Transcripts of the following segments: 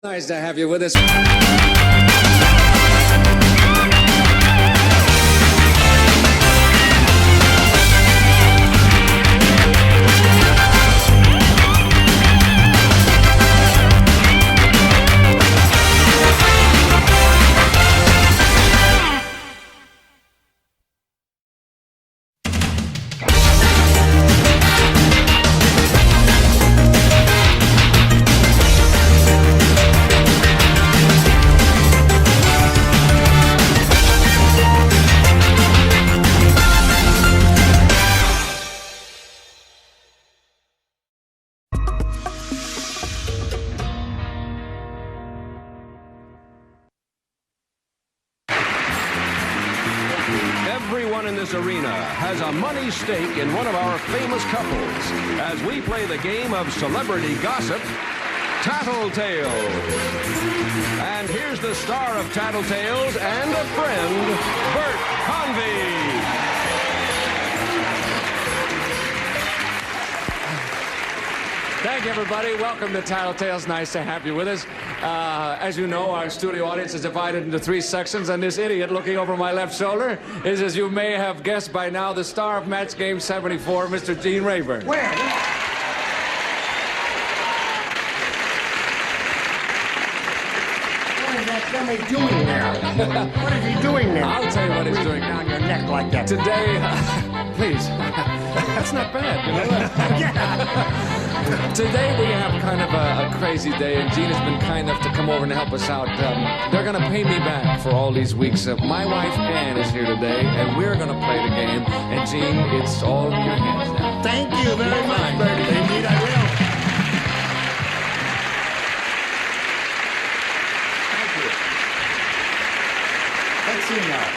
Nice to have you with us. Everyone in this arena has a money stake in one of our famous couples as we play the game of celebrity gossip, Tattletales. And here's the star of Tattletales and a friend, Bert Convy. Thank you, everybody. Welcome to Tattletales. Nice to have you with us. As you know, our studio audience is divided into three sections, and this idiot looking over my left shoulder is, as you may have guessed by now, the star of Match Game 74, Mr. Gene Rayburn. Where? What is that dummy doing there? What is he doing there? I'll tell you what he's doing down your neck like that. today. Please, that's not bad. You know? Today we have kind of a crazy day, and Gene has been kind enough to come over and help us out. They're going to pay me back for all these weeks. My wife, Ann, is here today, and we're going to play the game. And, Gene, it's all in your hands now. Thank you very much, Bertie. Indeed, I will. Thank you. Let's see now.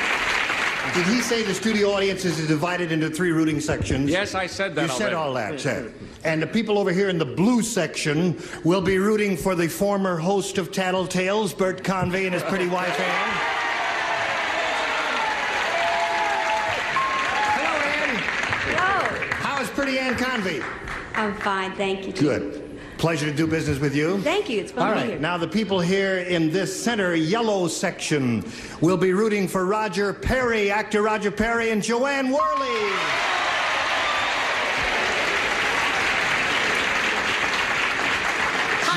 Did he say the studio audience is divided into three rooting sections? Yes, I said that You said all that, said. And the people over here in the blue section will be rooting for the former host of Tattletales, Bert Convy, and his pretty wife, Ann. Hello, Ann. Hello. How is pretty Ann Convy? I'm fine, thank you. Good. Pleasure to do business with you. Thank you, it's fun All to be right, here. now the people here in this center yellow section will be rooting for Roger Perry, actor Roger Perry, and Joanne Worley.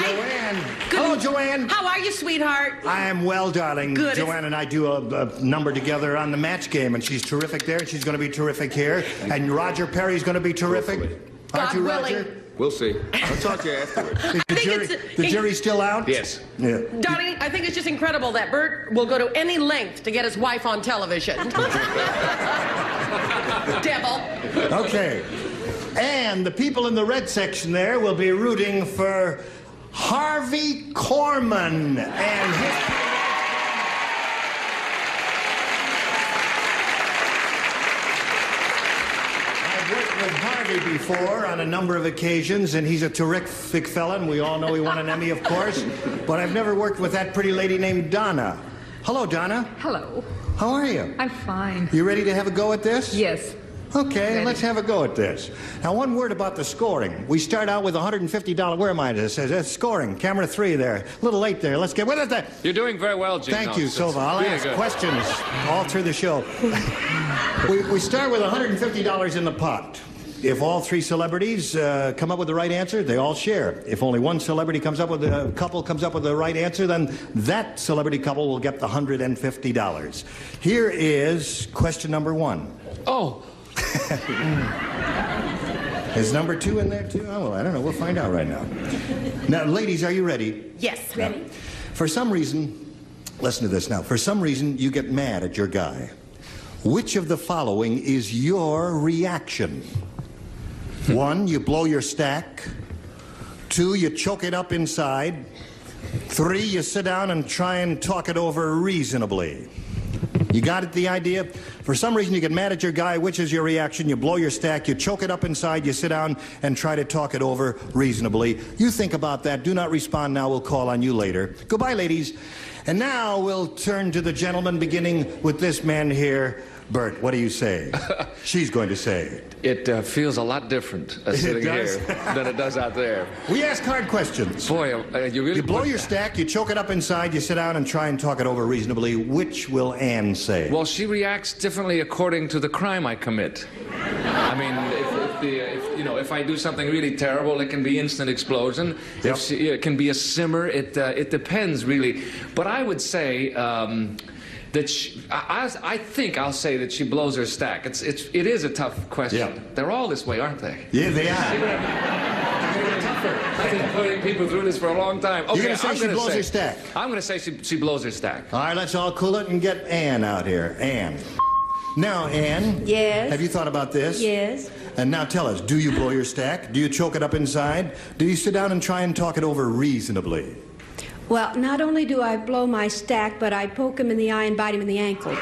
Joanne. Hello, Joanne. How are you, sweetheart? I am well, darling. Good. Joanne and I do a number together on the Match Game, and she's terrific there, and she's going to be terrific here. And Roger Perry's going to be terrific. Aren't God you, willing. Roger? We'll see. I'll talk to you afterwards. Is the jury still out? Yes. Yeah. Donnie, I think it's just incredible that Bert will go to any length to get his wife on television. Devil. Okay. And the people in the red section there will be rooting for Harvey Korman and his... I've worked with Harvey before on a number of occasions, and he's a terrific fella, and we all know he won an Emmy, of course. But I've never worked with that pretty lady named Donna. Hello, Donna. Hello. How are you? I'm fine. You ready to have a go at this? Yes. Okay, Ready. let's have a go at this. Now, one word about the scoring. We start out with $150. Where am I? It says that's scoring. Camera 3 there. A little late there. Let's get with it. You're doing very well, Gene. Thank you, It's Silva. I'll really ask good. questions all through the show. we start with $150 in the pot. If all three celebrities come up with the right answer, they all share. If only one celebrity comes up with a couple comes up with the right answer, then that celebrity couple will get the $150. Here is question number 1. Oh. Is number 2 in there too? Oh, well, I don't know. We'll find out right now. Now, ladies, are you ready? Yes. Now, for some reason, listen to this now. For some reason, you get mad at your guy. Which of the following is your reaction? 1, you blow your stack. 2, you choke it up inside. 3, you sit down and try and talk it over reasonably. You got it, the idea? For some reason, you get mad at your guy. Which is your reaction? You blow your stack, you choke it up inside, you sit down and try to talk it over reasonably. You think about that. Do not respond now. We'll call on you later. Goodbye, ladies. And now we'll turn to the gentleman, beginning with this man here, Bert, what do you say? She's going to say. It feels a lot different sitting here than it does out there. We ask hard questions. Boy, you really... You blow your stack, you choke it up inside, you sit down and try and talk it over reasonably. Which will Ann say? Well, she reacts differently according to the crime I commit. I mean, if I do something really terrible, it can be instant explosion. Yep. It can be a simmer. It depends, really. But I would say that I think I'll say that she blows her stack. It is a tough question. Yep. They're all this way, aren't they? Yeah, they are. I've been putting people through this for a long time. Okay, You're going to say she blows her stack? I'm going to say she blows her stack. All right, let's all cool it and get Ann out here. Ann. Now, Ann. Yes. Have you thought about this? Yes. And now tell us, do you blow your stack? Do you choke it up inside? Do you sit down and try and talk it over reasonably? Well, not only do I blow my stack, but I poke him in the eye and bite him in the ankle.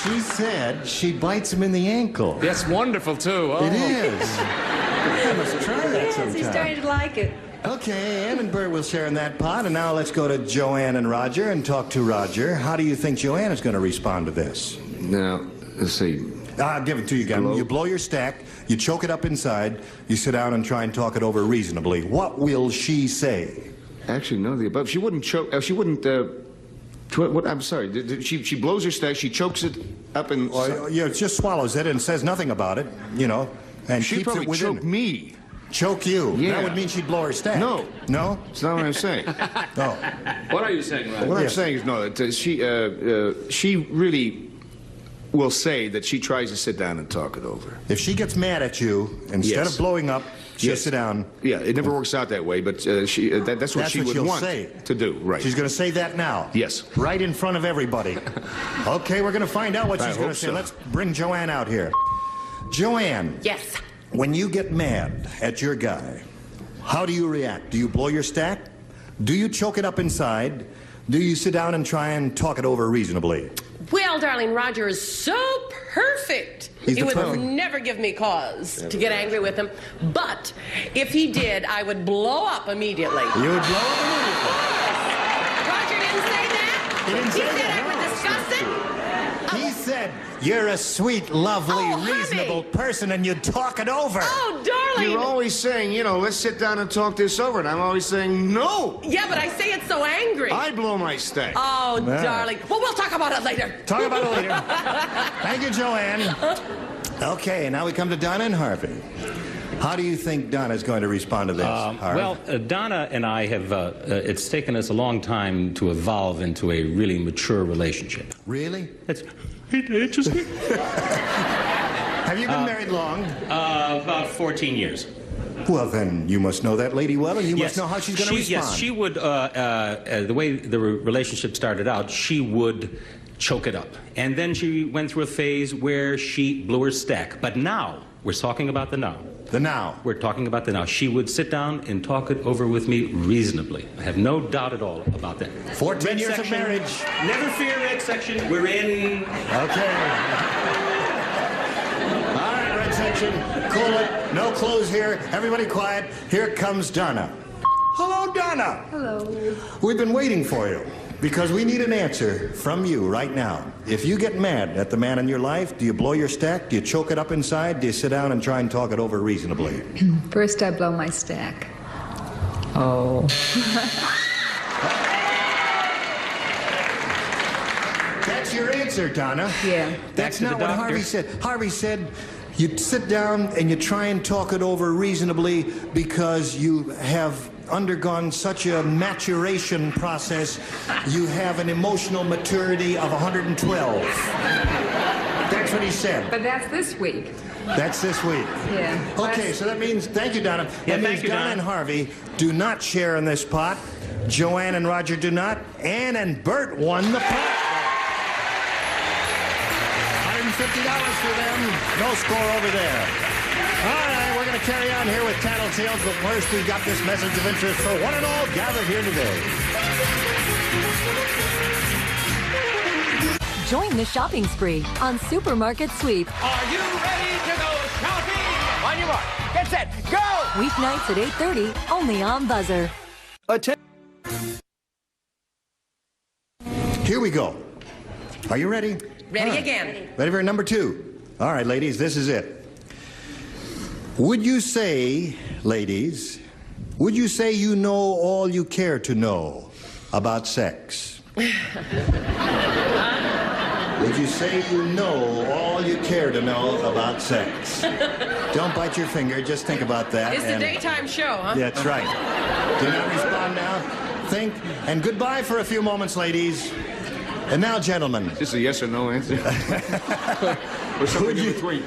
She said she bites him in the ankle. That's wonderful, too. Oh. It is. I must try that Yes, sometime. he's starting to like it. Okay, Ann and Bert will share in that pot, and now let's go to Joanne and Roger and talk to Roger. How do you think Joanne is going to respond to this? Now, let's see. I'll give it to you again. Hello? You blow your stack, you choke it up inside, you sit down and try and talk it over reasonably. What will she say? Actually, none of the above. She wouldn't choke. She wouldn't. What? I'm sorry. She blows her stack. She chokes it up and. Well, yeah, just swallows it and says nothing about it, you know, and She'd keeps it probably within. choke me. Choke you? Yeah. That would mean she'd blow her stack. No. No? That's not what I'm saying. No. What are you saying, Ryan? What I'm Yes. saying is no. She really will say that she tries to sit down and talk it over. If she gets mad at you, instead Yes. of blowing up, she'll Yes. sit down. Yeah, it never works out that way, but that's what she would she'll want say. to do. Right. She's going to say that now. Yes. Right in front of everybody. Okay, we're going to find out what I she's going to hope say. so. Let's bring Joanne out here. Joanne. Yes. When you get mad at your guy, how do you react? Do you blow your stack? Do you choke it up inside? Do you sit down and try and talk it over reasonably? Well, darling, Roger is so perfect. He's He the would perfect- never give me cause to get angry with him. But if he did, I would blow up immediately. You would blow up immediately. Roger didn't say that. He didn't say said that, I no. would discuss it. He said, you're a sweet, lovely, Oh, honey. reasonable person, and you'd talk it over. Oh, darling. You're always saying, let's sit down and talk this over, and I'm always saying no. Yeah, but I say it so angry. I blow my stack. Oh, Yeah. darling. Well, we'll talk about it later. Talk about it later. Thank you, Joanne. Okay, now we come to Donna and Harvey. How do you think Donna's going to respond to this, Harvey? Well, Donna and I have, it's taken us a long time to evolve into a really mature relationship. Really? It's interesting. Have you been married long? About 14 years. Well, then you must know that lady well, and you must know how she's going to respond. Yes, she would, the way the relationship started out, she would choke it up. And then she went through a phase where she blew her stack. But now, we're talking about the now. The now. We're talking about the now. She would sit down and talk it over with me reasonably. I have no doubt at all about that. 14 Red years section, of marriage. Never fear, red section. We're in. Okay. All right, red section. Cool it. No clothes here. Everybody quiet. Here comes Donna. Hello, Donna. Hello. We've been waiting for you because we need an answer from you right now. If you get mad at the man in your life, do you blow your stack? Do you choke it up inside? Do you sit down and try and talk it over reasonably? First, I blow my stack. Oh. That's your answer, Donna. Yeah. That's Back to not the what doctor. Harvey said. Harvey said you sit down and you try and talk it over reasonably because you have undergone such a maturation process. You have an emotional maturity of 112. That's what he said. But that's this week. That's this week. Yeah. Okay, so that means, thank you, Donna. Yeah, That thank means you, Donna Donna. and Harvey do not share in this pot. Joanne and Roger do not. Ann and Bert won the pot. $150 for them. No score over there. All right, we're going to carry on here with Tattletales, but first we've got this message of interest for one and all gathered here today. Join the shopping spree on Supermarket Sweep. Are you ready to go shopping? On your mark, get set, go! Weeknights at 8:30, only on Buzzer. Here we go. Are you ready? Ready again. Ready for number 2. All right, ladies, this is it. Would you say, ladies, would you say you know all you care to know about sex? Would you say you know all you care to know about sex? Don't bite your finger, just think about that. It's a daytime show, huh? That's right. Do not respond now. Think, and goodbye for a few moments, ladies. And now, gentlemen. Is this a yes or no answer? Or something in between?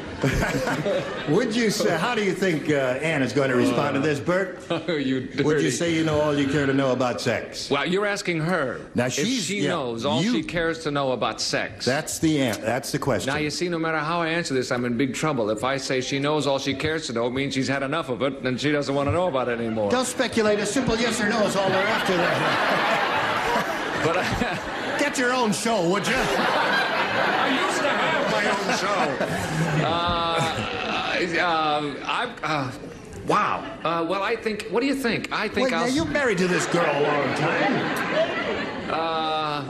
Would you say, how do you think Ann is going to respond to this, Bert? Oh, you dirty. Would you say you know all you care to know about sex? Well, you're asking her. Now, if she knows all she cares to know about sex. That's the question. Now, you see, no matter how I answer this, I'm in big trouble. If I say she knows all she cares to know, it means she's had enough of it, and she doesn't want to know about it anymore. Don't speculate. A simple yes or no is all we're after there. But get your own show, would you? I used to have my own show. Wow. Well, I think. What do you think? I think Wait, you're married to this girl a long time.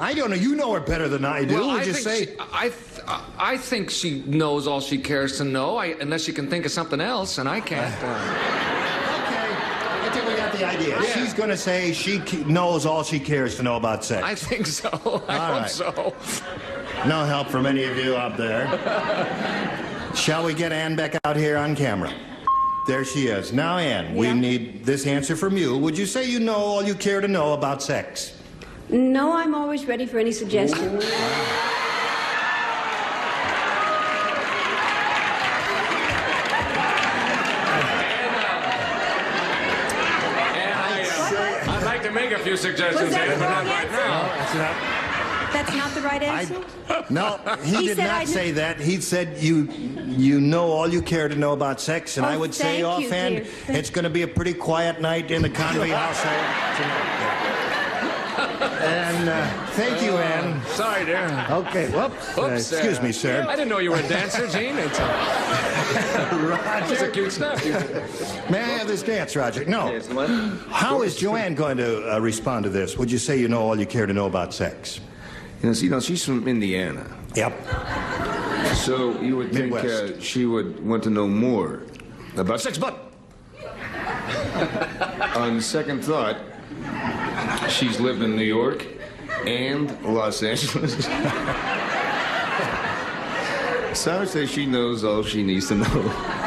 I don't know. You know her better than I do. Well, would you say? I think she knows all she cares to know. Unless she can think of something else, and I can't. I think we got the idea. Yeah. She's going to say she knows all she cares to know about sex. I think so. I hope so. No help from any of you out there. Shall we get Ann back out here on camera? There she is. Now, Ann, we need this answer from you. Would you say you know all you care to know about sex? No, I'm always ready for any suggestions. I'd like to make a few suggestions, Ann, but not right now. That's not the right answer? No, he did not say that. He said you know all you care to know about sex, and I would say offhand, it's going to be a pretty quiet night in the Convy household tonight. And thank you, Ann. Sorry, dear. Okay, whoops. Excuse me, sir. I didn't know you were a dancer, Gene. It's Roger. It's a cute stuff. May I have this dance, Roger? No. Yes, what? How is Joanne going to respond to this? Would you say you know all you care to know about sex? You know, she's from Indiana. Yep. So you would think she would want to know more about sex, but on second thought, she's lived in New York and Los Angeles. So I would say she knows all she needs to know.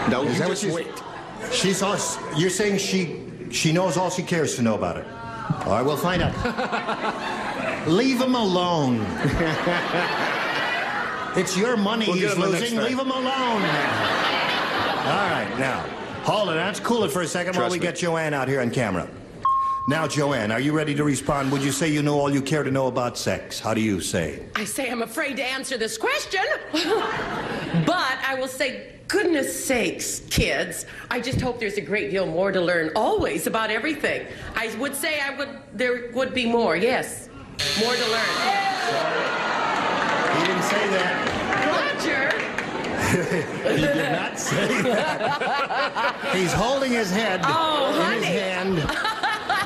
No, is that what she's... Wait. You're saying she knows all she cares to know about it. All right, we'll find out. Leave him alone. It's your money he's losing. Leave him alone. All right, now, hold it. Let's cool it for a second while we get Joanne out here on camera. Now, Joanne, are you ready to respond? Would you say you know all you care to know about sex? How do you say? I say I'm afraid to answer this question. But I will say, goodness sakes, kids, I just hope there's a great deal more to learn always about everything. I would say there would be more, yes. More to learn. He didn't say that. Roger. He did not say that. He's holding his head in his hand.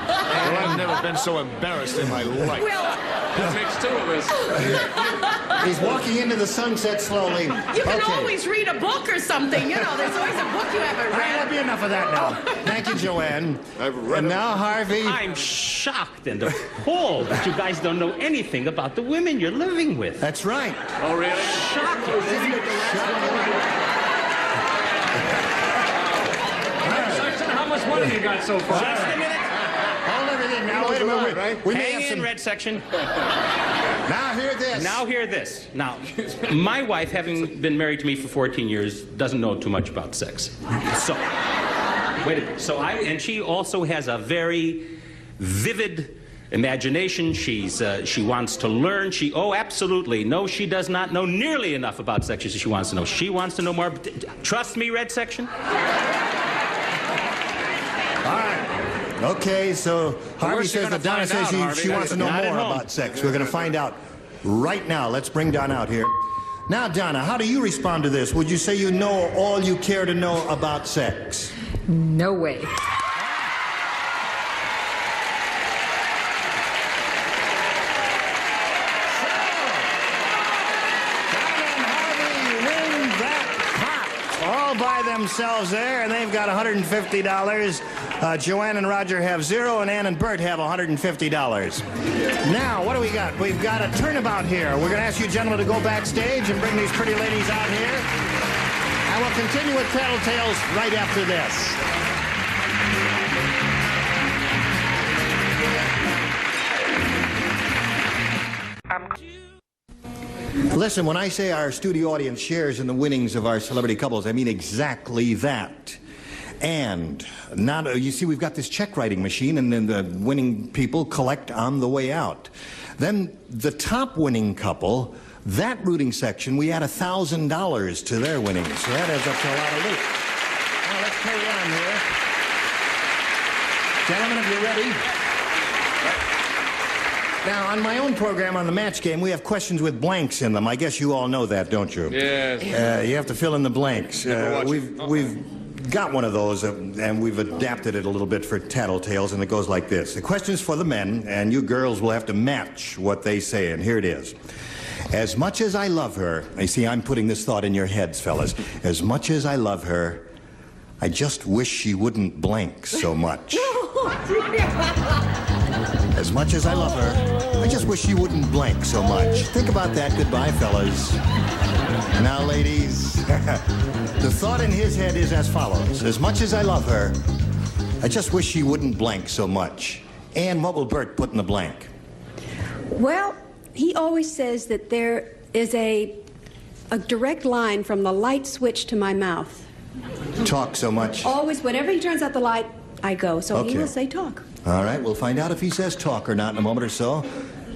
Well, I've never been so embarrassed in my life. Well, that makes two of us. He's walking into the sunset slowly. You can always read a book or something. You know, there's always a book you haven't read. That'll be enough of that now. Thank you, Joanne. And now, Harvey. I'm shocked and appalled that you guys don't know anything about the women you're living with. That's right. Oh, really? Shocking. Isn't it? How much money you got so far? Just a minute. Hold everything now. Wait a minute. Right? Hang in, red section. Now hear this. Now hear this. Now, my wife, having been married to me for 14 years, doesn't know too much about sex. So, wait a minute. And she also has a very vivid imagination. She wants to learn. Absolutely. No, she does not know nearly enough about sex as she wants to know. She wants to know more. Trust me, red section. All right. Okay, so Harvey says that Donna says she wants to know more about sex. We're going to find out right now. Let's bring Donna out here. Now, Donna, how do you respond to this? Would you say you know all you care to know about sex? No way. by themselves there, and they've got $150. Joanne and Roger have $0, and Ann and Bert have $150. Now, what do we got? We've got a turnabout here. We're going to ask you gentlemen to go backstage and bring these pretty ladies out here. And we'll continue with Tattletales right after this. Listen, when I say our studio audience shares in the winnings of our celebrity couples, I mean exactly that. And now, you see, we've got this check writing machine, and then the winning people collect on the way out. Then the top winning couple, that rooting section, we add $1,000 to their winnings. So that adds up to a lot of loot. Now, let's carry on here. Gentlemen, if you're ready. Now, on my own program on the Match Game, we have questions with blanks in them. I guess you all know that, don't you? Yes. You have to fill in the blanks. We've got one of those, and we've adapted it a little bit for Tattletales, and it goes like this. The question's for the men, and you girls will have to match what they say, and here it is. As much as I love her, you see, I'm putting this thought in your heads, fellas. As much as I love her, I just wish she wouldn't blank so much. As much as I love her, I just wish she wouldn't blank so much. Think about that. Goodbye, fellas. Now, ladies, the thought in his head is as follows. As much as I love her, I just wish she wouldn't blank so much. And what will Bert put in the blank? Well, he always says that there is a direct line from the light switch to my mouth. Talk so much. Always, whenever he turns out the light, I go. So Okay. he will say talk. All right, we'll find out if he says talk or not in a moment or so.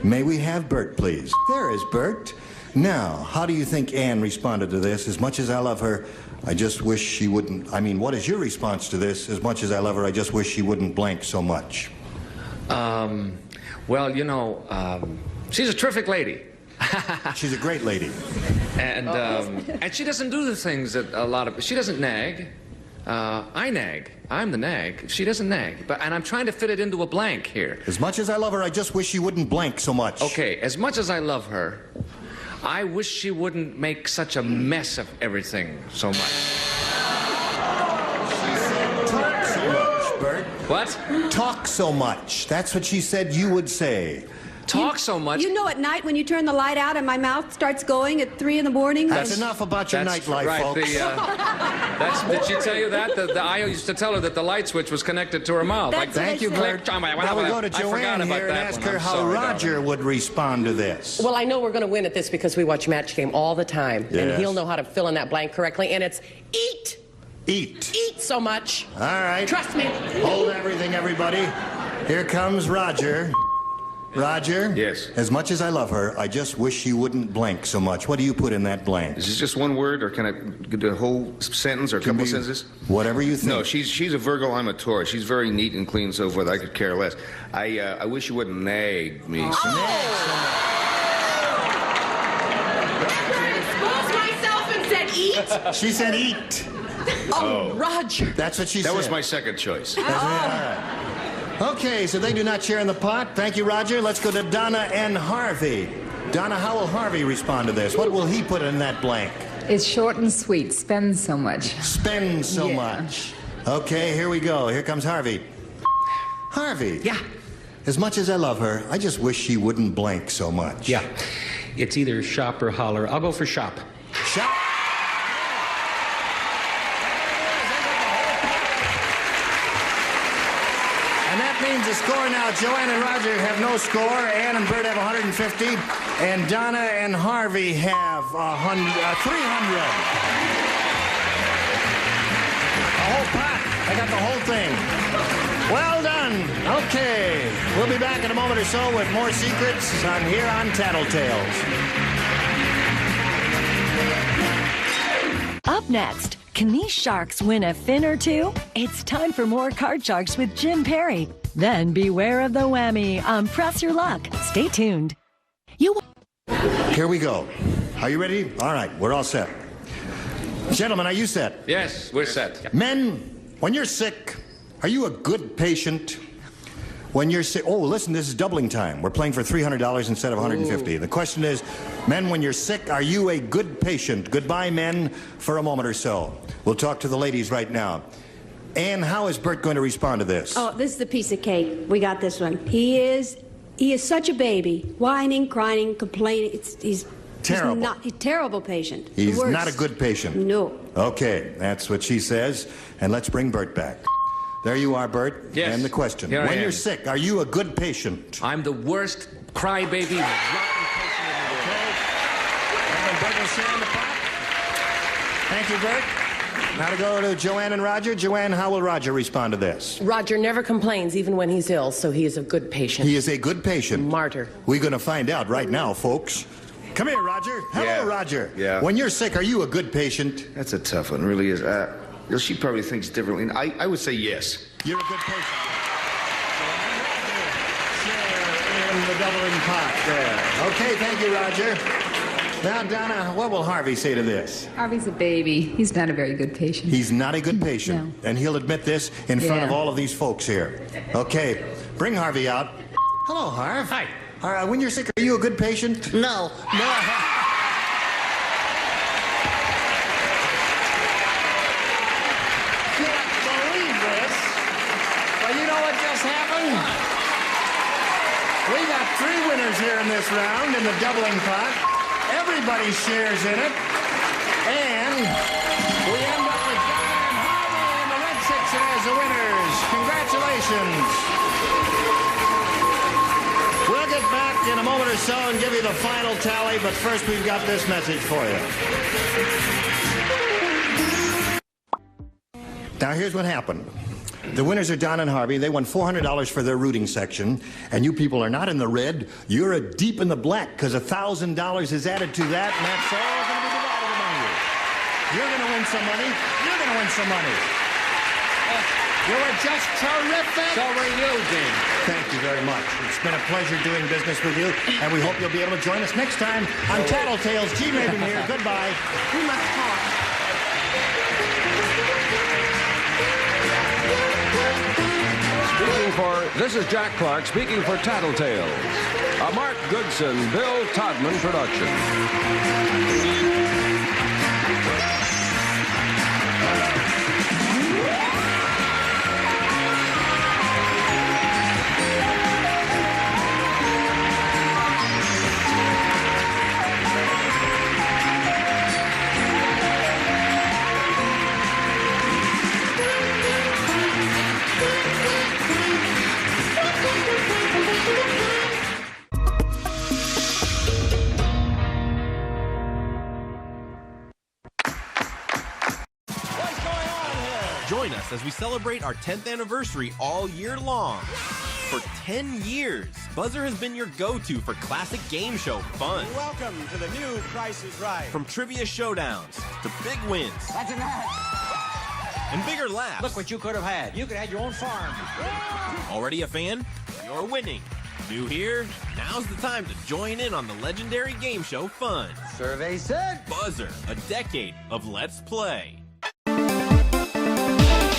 May we have Bert, please? There is Bert. Now, how do you think Ann responded to this? As much as I love her, I just wish she wouldn't... I mean, what is your response to this? As much as I love her, I just wish she wouldn't blank so much. Well, you know, she's a terrific lady. She's a great lady. And she doesn't do the things that a lot of... She doesn't nag. I nag. I'm the nag. She doesn't nag. And I'm trying to fit it into a blank here. As much as I love her, I just wish she wouldn't blank so much. Okay, as much as I love her, I wish she wouldn't make such a mess of everything so much. She said talk so much, Bert. What? Talk so much. That's what she said you would say. Talk so much. You know, at night when you turn the light out and my mouth starts going at 3 in the morning. That's enough about your nightlife, right, folks. Did she tell you that? I used to tell her that the light switch was connected to her mouth. That's Thank you, Bert. Now we go to Joanne here and ask her how Roger would respond to this. Well, I know we're going to win at this because we watch Match Game all the time. Yes. And he'll know how to fill in that blank correctly. And it's eat. Eat. Eat so much. All right. Trust me. Hold everything, everybody. Here comes Roger. Roger? Yes. As much as I love her, I just wish she wouldn't blank so much. What do you put in that blank? Is this just one word, or can I do a whole sentence or a couple sentences? Whatever you think. No, she's a Virgo, I'm a Taurus. She's very neat and clean and so forth. I could care less. I wish you wouldn't nag me. Exposed myself and said eat? She said eat. Oh, Roger. That's what she said. That was my second choice. All right. Okay, so they do not share in the pot. Thank you, Roger. Let's go to Donna and Harvey. Donna, how will Harvey respond to this? What will he put in that blank? It's short and sweet. Spend so much. Spend so much. Okay, here we go. Here comes Harvey. Harvey. Yeah. As much as I love her, I just wish she wouldn't blank so much. Yeah. It's either shop or holler. I'll go for shop. Shop. Means the score now. Joanne and Roger have no score. Ann and Bert have 150. And Donna and Harvey have 300. The whole pot. I got the whole thing. Well done. Okay. We'll be back in a moment or so with more secrets here on Tattletales. Up next, can these sharks win a fin or two? It's time for more Card Sharks with Jim Perry. Then beware of the whammy on Press Your Luck. Stay tuned. Here we go. Are you ready? All right, we're all set. Gentlemen, are you set? Yes, we're set. Men, when you're sick, are you a good patient? When you're sick, oh, listen, this is doubling time. We're playing for $300 instead of $150. The question is, men, when you're sick, are you a good patient? Goodbye, men, for a moment or so. We'll talk to the ladies right now. Ann, how is Bert going to respond to this? Oh, this is the piece of cake. We got this one. He is such a baby, whining, crying, complaining. He's terrible. He's not a terrible patient. He's The worst. not a good patient. No. Okay, that's what she says. And let's bring Bert back. There you are, Bert. Yes. And the question. Here I When am. you're sick, are you a good patient? I'm the worst crybaby, rotten patient in the world. And Bert will share in the pot. Thank you, Bert. Now to go to Joanne and Roger. Joanne, how will Roger respond to this? Roger never complains, even when he's ill, so he is a good patient. He is a good patient. Martyr. We're going to find out right now, folks. Come here, Roger. Hello, Yeah. Roger. Yeah. When you're sick, are you a good patient? That's a tough one, really is. She probably thinks differently. I would say yes. You're a good patient. Share in the doubling pot there. Okay, thank you, Roger. Now, Donna, what will Harvey say to this? Harvey's a baby. He's not a very good patient. He's not a good patient. No. And he'll admit this in front of Yeah. all of these folks here. Okay, bring Harvey out. Hello, Harv. Hi. When you're sick, are you a good patient? No. No. Can't believe this. Well, you know what just happened? We got 3 winners here in this round in the doubling pot. Everybody shares in it. And we end up with Donna and Harvey and the Red Sixer as the winners. Congratulations. We'll get back in a moment or so and give you the final tally, but first we've got this message for you. Now, here's what happened. The winners are Don and Harvey. They won $400 for their rooting section. And you people are not in the red. You're deep in the black because $1,000 is added to that, and that's all going to be divided among you. You're going to win some money. You're going to win some money. You were just terrific. So were you, Dean. Thank you very much. It's been a pleasure doing business with you, and we hope you'll be able to join us next time on Tattletales. G. Rayburn here. Goodbye. We must talk. This is Jack Clark speaking for Tattletales, a Mark Goodson, Bill Todman production. Join us as we celebrate our 10th anniversary all year long. For 10 years, Buzzer has been your go-to for classic game show fun. Welcome to the new Price is Right. From trivia showdowns to big wins That's enough. and bigger laughs. Look what you could have had. You could have had your own farm. Already a fan? You're winning. New here? Now's the time to join in on the legendary game show fun. Survey said. Buzzer, a decade of Let's Play.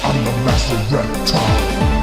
I'm the master rat time.